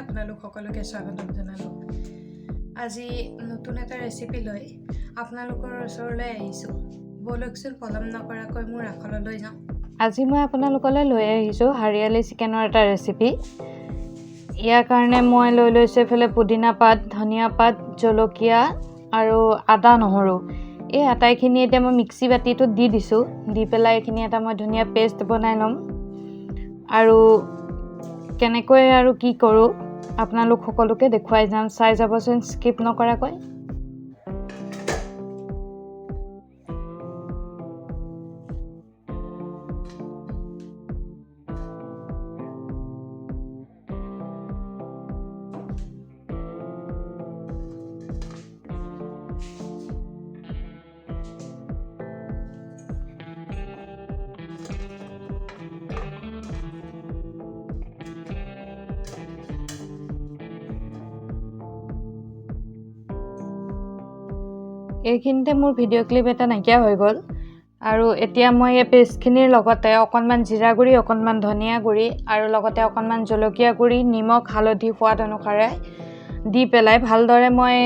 আপোনালোক সকলোকে স্বাগতম জনালোঁ। আজি নতুন এটা ৰেচিপি লৈ আপোনালোকৰ ওচৰলৈ আহিছোঁ। বলকচোন পলম নকৰাকৈ মোৰ আখললৈ যাওঁ। আজি মই আপোনালোকলৈ লৈ আহিছোঁ হাৰিয়ালি চিকেনৰ এটা ৰেচিপি। ইয়াৰ কাৰণে মই লৈ লৈছোঁ এইফালে পুদিনা পাত, ধনিয়া পাত, জলকীয়া আৰু আদা নহৰু। এই আটাইখিনি এতিয়া মই মিক্সি বাতিটোত দি দিছোঁ। দি পেলাই এইখিনি এটা মই ধুনীয়া পেষ্ট বনাই ল'ম। আৰু কেনেকৈ আৰু কি কৰোঁ আপোনালোক সকলোকে দেখুৱাই যাম। চাই যাবচোন স্কিপ নকৰাকৈ। এইখিনিতে মোৰ ভিডিঅ' ক্লিপ এটা নাইকিয়া হৈ গ'ল। আৰু এতিয়া মই এই পেষ্টখিনিৰ লগতে অকণমান জিৰা গুড়ি, অকণমান ধনিয়া গুড়ি আৰু লগতে অকণমান জলকীয়া গুড়ি, নিমখ, হালধি সোৱাদ অনুসাৰে দি পেলাই ভালদৰে মই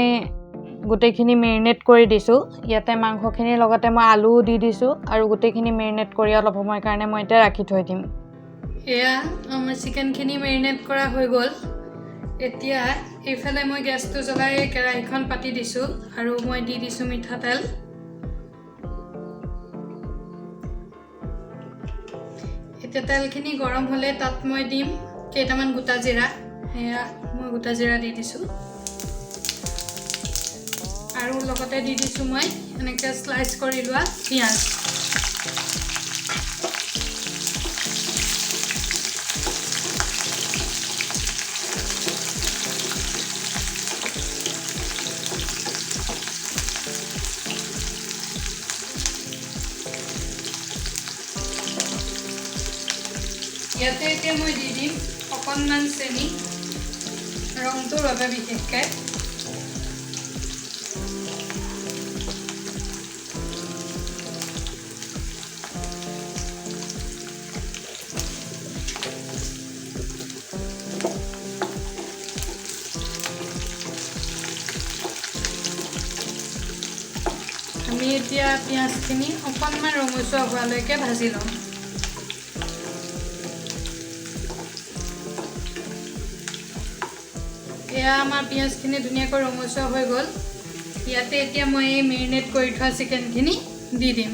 গোটেইখিনি মেৰিনেট কৰি দিছোঁ। ইয়াতে মাংসখিনিৰ লগতে মই আলুও দি দিছোঁ আৰু গোটেইখিনি মেৰিনেট কৰি অলপ সময়ৰ কাৰণে মই এতিয়া ৰাখি থৈ দিম। এয়া আমাৰ চিকেনখিনি মেৰিনেট কৰা হৈ গ'ল। এতিয়া এইফালে মই গেছটো জ্বলাই কেৰাহীখন পাতি দিছোঁ আৰু মই দি দিছোঁ মিঠাতেল। এতিয়া তেলখিনি গৰম হ'লে তাত মই দিম কেইটামান গোটা জিৰা। সেয়া মই গোটা জিৰা দি দিছোঁ আৰু লগতে দি দিছোঁ মই এনেকৈ স্লাইচ কৰি লোৱা পিঁয়াজ। ইয়াতে এতিয়া মই দি দিম অকণমান চেনি, ৰংটোৰ বাবে বিশেষকৈ। আমি এতিয়া পিঁয়াজখিনি অকণমান ৰঙচুৱা হোৱালৈকে ভাজি ল'ম। এয়া আমাৰ পিঁয়াজখিনি ধুনীয়াকৈ ৰঙচুৱা হৈ গ'ল। ইয়াতে এতিয়া মই এই মেৰিনেট কৰি থোৱা চিকেনখিনি দি দিম।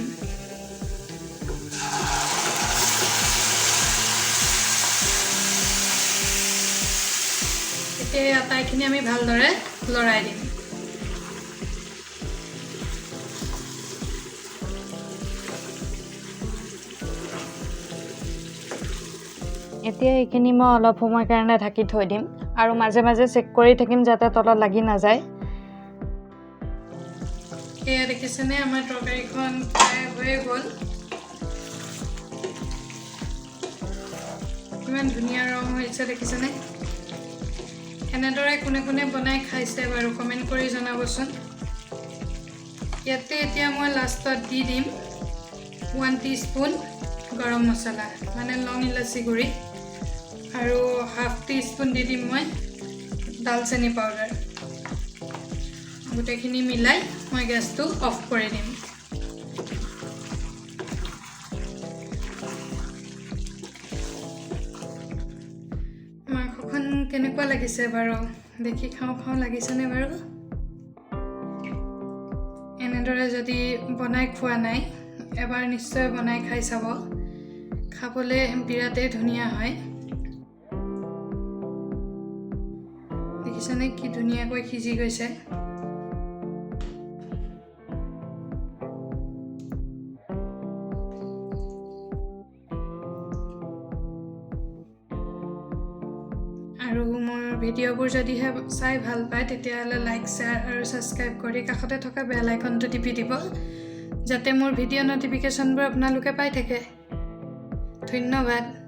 এতিয়া এই আটাইখিনি আমি ভালদৰে লৰাই দিম। এতিয়া এইখিনি মই অলপ সময়ৰ কাৰণে ঢাকি থৈ দিম আৰু মাজে মাজে চেক কৰি থাকিম যাতে তলত লাগি নাযায়। এয়া দেখিছেনে আমাৰ তৰকাৰীখন প্ৰায় হৈয়ে গ'ল। ইমান ধুনীয়া ৰং হৈছে দেখিছেনে? এনেদৰে কোনে কোনে বনাই খাইছে বাৰু কমেণ্ট কৰি জনাবচোন। ইয়াতে এতিয়া মই লাষ্টত দি দিম 1 টিস্পুন গৰম মছলা মানে লং ইলাচি গুড়ি আৰু ½ টিস্পুন দি দিম মই দালচেনি পাউডাৰ। গোটেইখিনি মিলাই মই গেছটো অফ কৰি দিম। মাংসখন কেনেকুৱা লাগিছে বাৰু দেখি খাওঁ খাওঁ লাগিছেনে বাৰু? এনেদৰে যদি বনাই খোৱা নাই এবাৰ নিশ্চয় বনাই খাই চাব। খাবলৈ বিৰাটেই ধুনীয়া হয়। দেখিছেনে কি ধুনীয়াকৈ সিজি গৈছে। আৰু মোৰ ভিডিঅ'বোৰ যদিহে চাই ভাল পায় তেতিয়াহ'লে লাইক, শ্বেয়াৰ আৰু ছাবস্ক্ৰাইব কৰি কাষতে থকা বেল আইকনটো টিপি দিব যাতে মোৰ ভিডিঅ' ন'টিফিকেশ্যনবোৰ আপোনালোকে পাই থাকে। ধন্যবাদ।